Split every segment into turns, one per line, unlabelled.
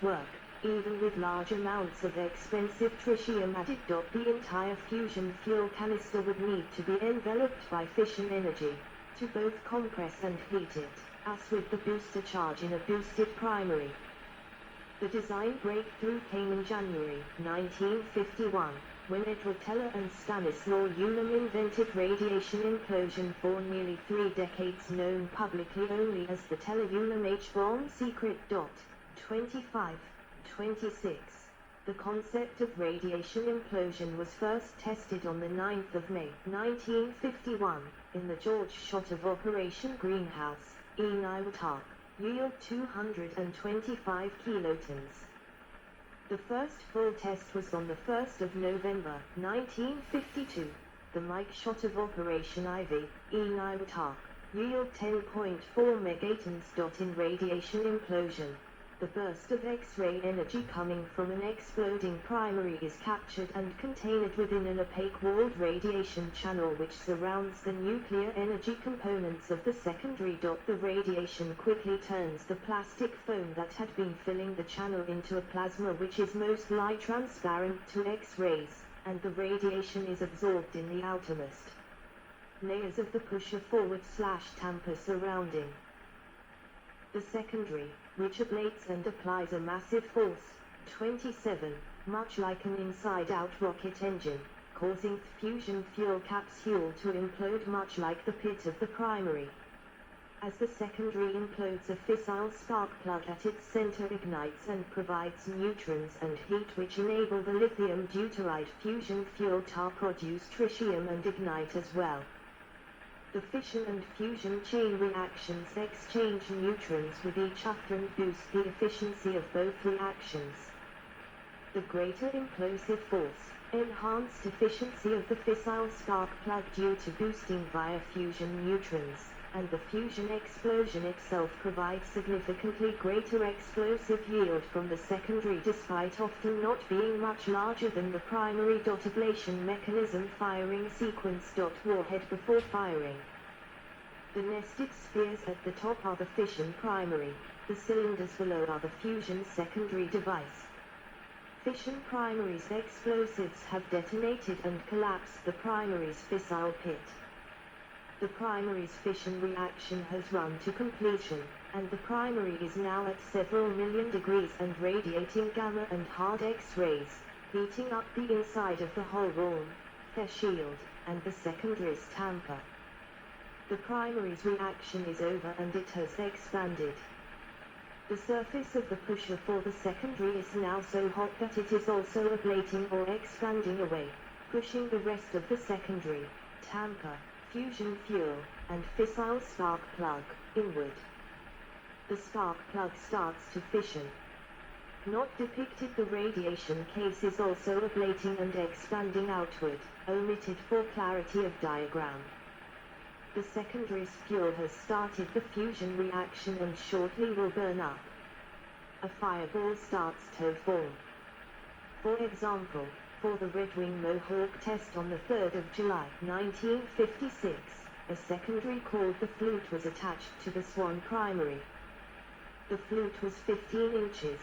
work, even with large amounts of expensive tritium added. The entire fusion fuel canister would need to be enveloped by fission energy, to both compress and heat it, as with the booster charge in a boosted primary. The design breakthrough came in January 1951, when Edward Teller and Stanislaw Ulam invented radiation implosion, for nearly 3 decades known publicly only as the Teller-Ulam H-bomb secret. 25-26. The concept of radiation implosion was first tested on the 9th of May 1951, in the George shot of Operation Greenhouse, in Iwatak, yield 225 kilotons. The first full test was on the 1st of November 1952, the Mike shot of Operation Ivy, in Iwatak, yield 10.4 megatons. In radiation implosion, the burst of X-ray energy coming from an exploding primary is captured and contained within an opaque walled radiation channel which surrounds the nuclear energy components of the secondary. The radiation quickly turns the plastic foam that had been filling the channel into a plasma which is most light transparent to X-rays, and the radiation is absorbed in the outermost layers of the pusher forward/tamper surrounding the secondary, which ablates and applies a massive force, 27, much like an inside-out rocket engine, causing the fusion fuel capsule to implode much like the pit of the primary. As the secondary implodes, a fissile spark plug at its center ignites and provides neutrons and heat which enable the lithium deuteride fusion fuel to produce tritium and ignite as well. The fission and fusion chain reactions exchange neutrons with each other and boost the efficiency of both reactions. The greater implosive force, enhanced efficiency of the fissile spark plug due to boosting via fusion neutrons, and the fusion explosion itself provides significantly greater explosive yield from the secondary despite often not being much larger than the primary. Ablation mechanism firing sequence. Warhead before firing. The nested spheres at the top are the fission primary, the cylinders below are the fusion secondary device. Fission primary's explosives have detonated and collapsed the primary's fissile pit. The primary's fission reaction has run to completion, and the primary is now at several million degrees and radiating gamma and hard X-rays, heating up the inside of the hull wall, their shield, and the secondary's tamper. The primary's reaction is over and it has expanded. The surface of the pusher for the secondary is now so hot that it is also ablating or expanding away, pushing the rest of the secondary, tamper, fusion fuel, and fissile spark plug inward. The spark plug starts to fission. Not depicted, the radiation case is also ablating and expanding outward, omitted for clarity of diagram. The secondary's fuel has started the fusion reaction and shortly will burn up. A fireball starts to form. For example, for the Red Wing Mohawk test on the 3rd of July 1956, a secondary called the flute was attached to the Swan primary. The flute was 15 inches,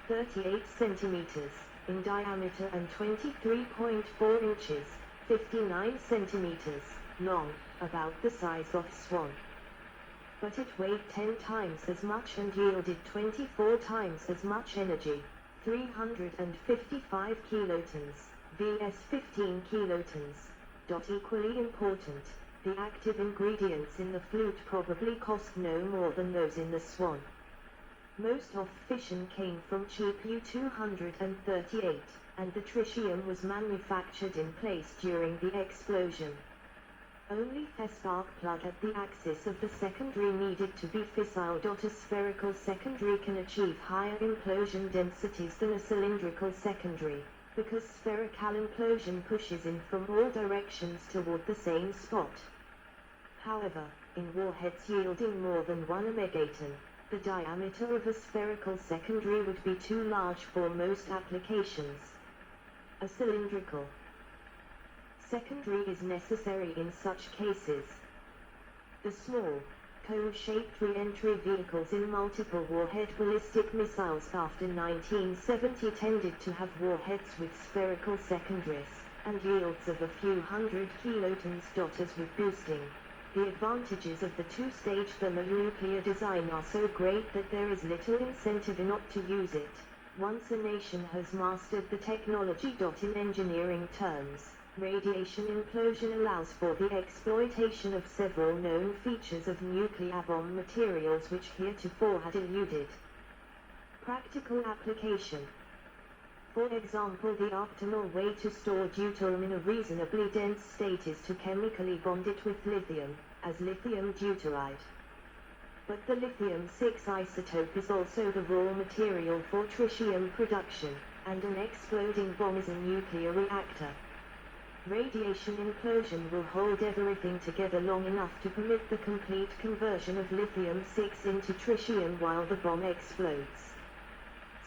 38 centimeters, in diameter and 23.4 inches, 59 centimeters, long, about the size of Swan. But it weighed 10 times as much and yielded 24 times as much energy, 355 kilotons, vs 15 kilotons. Equally important, the active ingredients in the flute probably cost no more than those in the Swan. Most of fission came from cheap U-238, and the tritium was manufactured in place during the explosion. Only a spark plug at the axis of the secondary needed to be fissile. A spherical secondary can achieve higher implosion densities than a cylindrical secondary, because spherical implosion pushes in from all directions toward the same spot. However, in warheads yielding more than 1 megaton, the diameter of a spherical secondary would be too large for most applications. A cylindrical secondary is necessary in such cases. The small, cone-shaped re-entry vehicles in multiple warhead ballistic missiles after 1970 tended to have warheads with spherical secondaries, and yields of a few hundred kilotons. As with boosting, the advantages of the two-stage thermonuclear design are so great that there is little incentive not to use it, once a nation has mastered the technology. In engineering terms, radiation implosion allows for the exploitation of several known features of nuclear bomb materials which heretofore had eluded practical application. For example, the optimal way to store deuterium in a reasonably dense state is to chemically bond it with lithium, as lithium deuteride. But the lithium-6 isotope is also the raw material for tritium production, and an exploding bomb is a nuclear reactor. Radiation implosion will hold everything together long enough to permit the complete conversion of lithium-6 into tritium while the bomb explodes.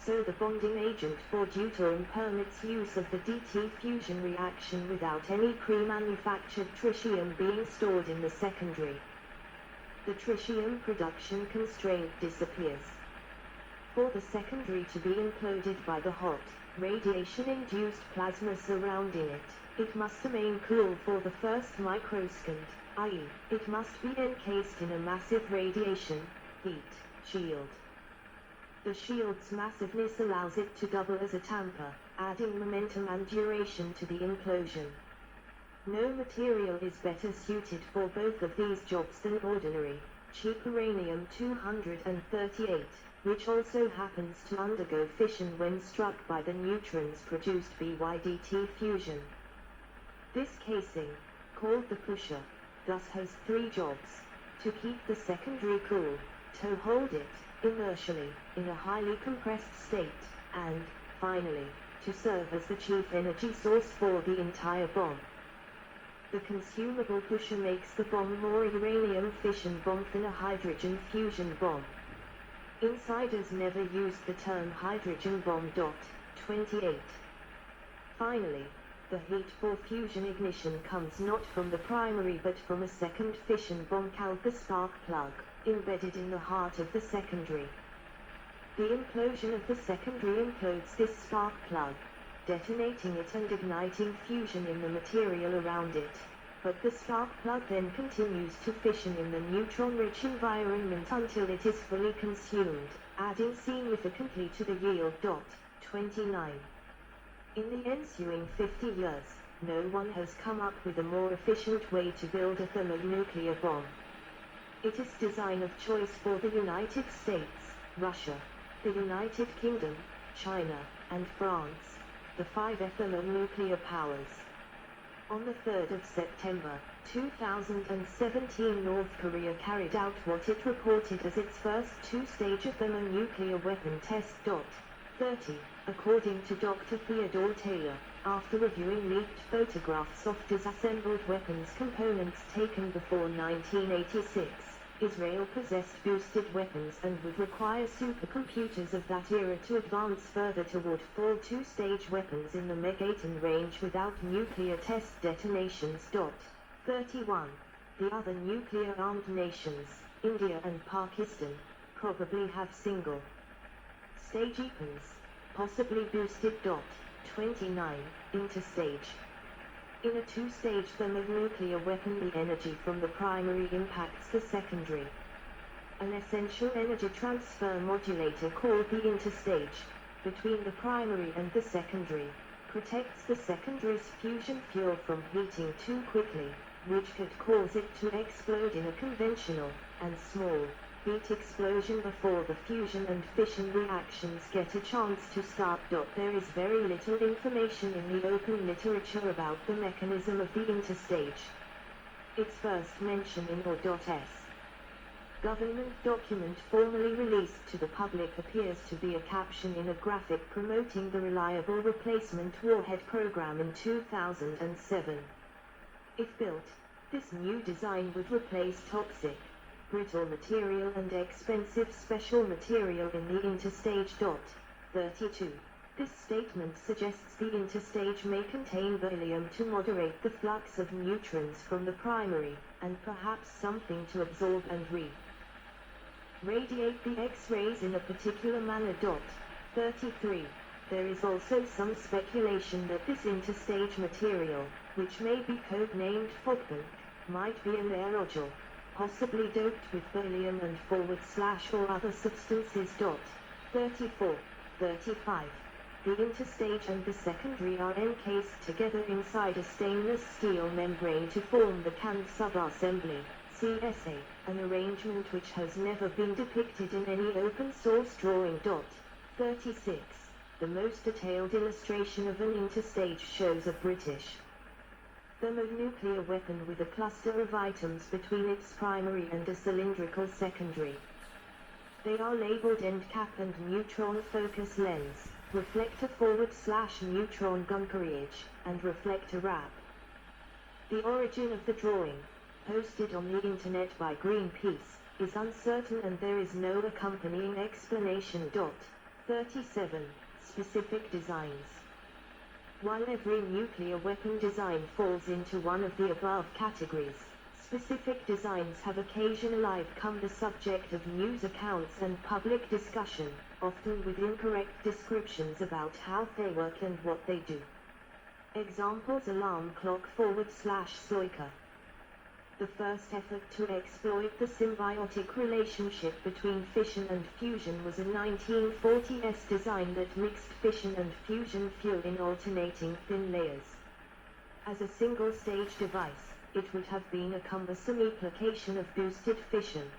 So the bonding agent for deuterium permits use of the DT fusion reaction without any pre-manufactured tritium being stored in the secondary. The tritium production constraint disappears. For the secondary to be imploded by the hot, radiation-induced plasma surrounding it, it must remain cool for the first microsecond, i.e., it must be encased in a massive radiation heat shield. The shield's massiveness allows it to double as a tamper, adding momentum and duration to the implosion. No material is better suited for both of these jobs than ordinary, cheap uranium-238, which also happens to undergo fission when struck by the neutrons produced by DT fusion. This casing, called the pusher, thus has three jobs: to keep the secondary cool, to hold it, inertially, in a highly compressed state, and, finally, to serve as the chief energy source for the entire bomb. The consumable pusher makes the bomb more a uranium fission bomb than a hydrogen fusion bomb. Insiders never used the term hydrogen bomb. 28. Finally, the heat for fusion ignition comes not from the primary but from a second fission bomb called the spark plug, embedded in the heart of the secondary. The implosion of the secondary implodes this spark plug, detonating it and igniting fusion in the material around it, but the spark plug then continues to fission in the neutron-rich environment until it is fully consumed, adding significantly to the yield. 29. In the ensuing 50 years, no one has come up with a more efficient way to build a thermonuclear bomb. It is design of choice for the United States, Russia, the United Kingdom, China, and France, the five thermonuclear powers. On the 3rd of September, 2017, North Korea carried out what it reported as its first two-stage thermonuclear weapon test. 30. According to Dr. Theodore Taylor, after reviewing leaked photographs of disassembled weapons components taken before 1986, Israel possessed boosted weapons and would require supercomputers of that era to advance further toward full two-stage weapons in the megaton range without nuclear test detonations. 31. The other nuclear-armed nations, India and Pakistan, probably have single-stage weapons, possibly boosted. 29. Interstage. In a two-stage thermonuclear weapon, the energy from the primary impacts the secondary. An essential energy transfer modulator called the interstage, between the primary and the secondary, protects the secondary's fusion fuel from heating too quickly, which could cause it to explode in a conventional, and small, heat explosion before the fusion and fission reactions get a chance to start. There is very little information in the open literature about the mechanism of the interstage. Its first mention in OR.S. government document formally released to the public appears to be a caption in a graphic promoting the Reliable Replacement Warhead program in 2007. If built, this new design would replace toxic, brittle material and expensive special material in the interstage. 32. This statement suggests the interstage may contain beryllium to moderate the flux of neutrons from the primary, and perhaps something to absorb and radiate the X-rays in a particular manner. 33. There is also some speculation that this interstage material, which may be code-named Fogbank, might be an aerogel, possibly doped with beryllium and / or other substances. 34. 35. The interstage and the secondary are encased together inside a stainless steel membrane to form the canned subassembly, CSA, an arrangement which has never been depicted in any open-source drawing. 36. The most detailed illustration of an interstage shows a British thermonuclear weapon with a cluster of items between its primary and a cylindrical secondary. They are labeled end cap and neutron focus lens, reflector / neutron gun carriage, and reflector wrap. The origin of the drawing, posted on the internet by Greenpeace, is uncertain and there is no accompanying explanation. 37. Specific designs. While every nuclear weapon design falls into one of the above categories, specific designs have occasionally become the subject of news accounts and public discussion, often with incorrect descriptions about how they work and what they do. Examples: alarm clock / Sloika. The first effort to exploit the symbiotic relationship between fission and fusion was a 1940s design that mixed fission and fusion fuel in alternating thin layers. As a single-stage device, it would have been a cumbersome application of boosted fission.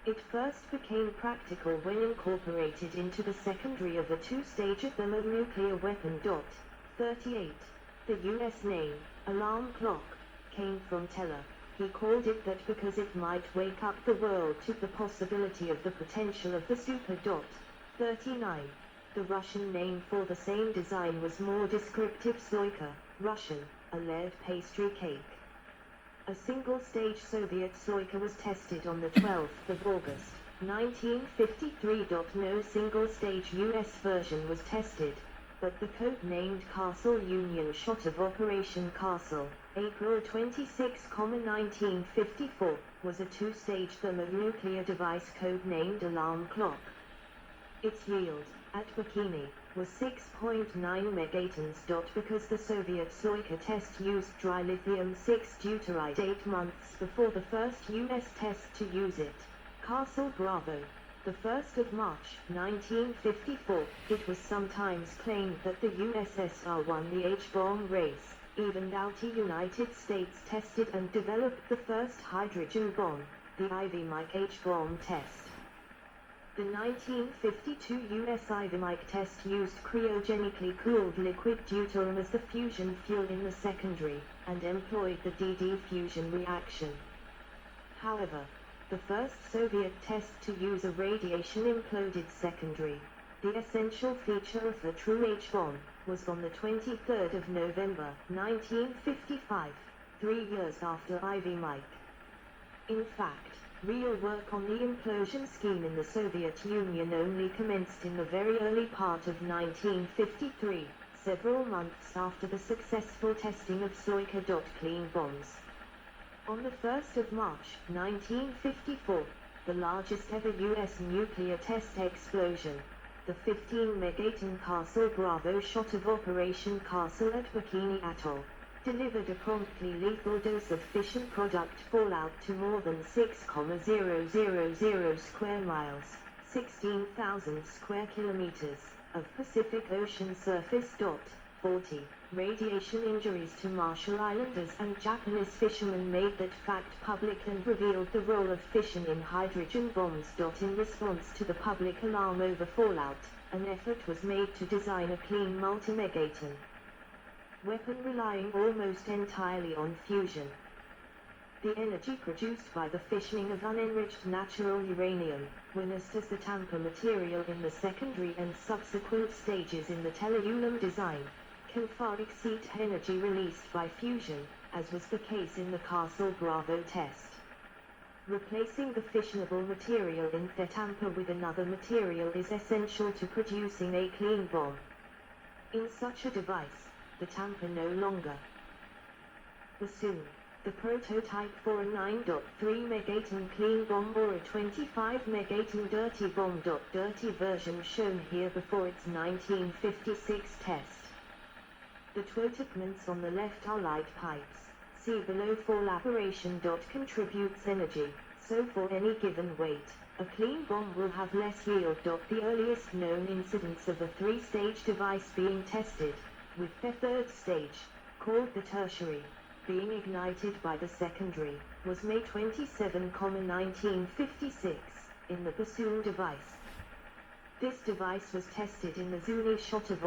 It first became practical when incorporated into the secondary of a two-stage thermonuclear weapon. 38. The US name, alarm clock, came from Teller. He called it that because it might wake up the world to the possibility of the potential of the super. 39. The Russian name for the same design was more descriptive: Sloika, Russian, a layered pastry cake. A single-stage Soviet Sloika was tested on the 12th of August, 1953. No single-stage US version was tested, but the code-named Castle Union shot of Operation Castle, April 26, 1954, was a two-stage thermonuclear device code-named alarm clock. Its yield, at Bikini, was 6.9 megatons. Because the Soviet Sloika test used dry lithium-6 deuteride 8 months before the first US test to use it, Castle Bravo, the 1st of March, 1954, it was sometimes claimed that the USSR won the H-bomb race, even though the United States tested and developed the first hydrogen bomb, the Ivy Mike H-bomb test. The 1952 US Ivy Mike test used cryogenically cooled liquid deuterium as the fusion fuel in the secondary, and employed the DD fusion reaction. However, the first Soviet test to use a radiation-imploded secondary, the essential feature of the true H-bomb, was on the 23rd of November, 1955, 3 years after Ivy Mike. In fact, real work on the implosion scheme in the Soviet Union only commenced in the very early part of 1953, several months after the successful testing of Sloika. Clean bombs. On the 1st of March, 1954, the largest ever US nuclear test explosion, the 15-megaton Castle Bravo shot of Operation Castle at Bikini Atoll, delivered a promptly lethal dose of fission product fallout to more than 6,000 square miles, 16,000 square kilometers, of Pacific Ocean surface. 40. Radiation injuries to Marshall Islanders and Japanese fishermen made that fact public and revealed the role of fission in hydrogen bombs. In response to the public alarm over fallout, an effort was made to design a clean multi-megaton weapon relying almost entirely on fusion. The energy produced by the fissioning of unenriched natural uranium, witnessed as the Tampa material in the secondary and subsequent stages in the Telluride design, can far exceed energy released by fusion, as was the case in the Castle Bravo test. Replacing the fissionable material in the Tampa with another material is essential to producing a clean bomb. In such a device, the Tampa no longer. The soon The prototype for a 9.3 megaton clean bomb or a 25 megaton dirty bomb. Dirty version shown here before its 1956 test. The equipments on the left are light pipes. See below for operation. Contributes energy, so for any given weight, a clean bomb will have less yield. The earliest known incidence of a three-stage device being tested, with the third stage, called the tertiary, being ignited by the secondary, was May 27, 1956, in the Bassoon device. This device was tested in the Zuni shot of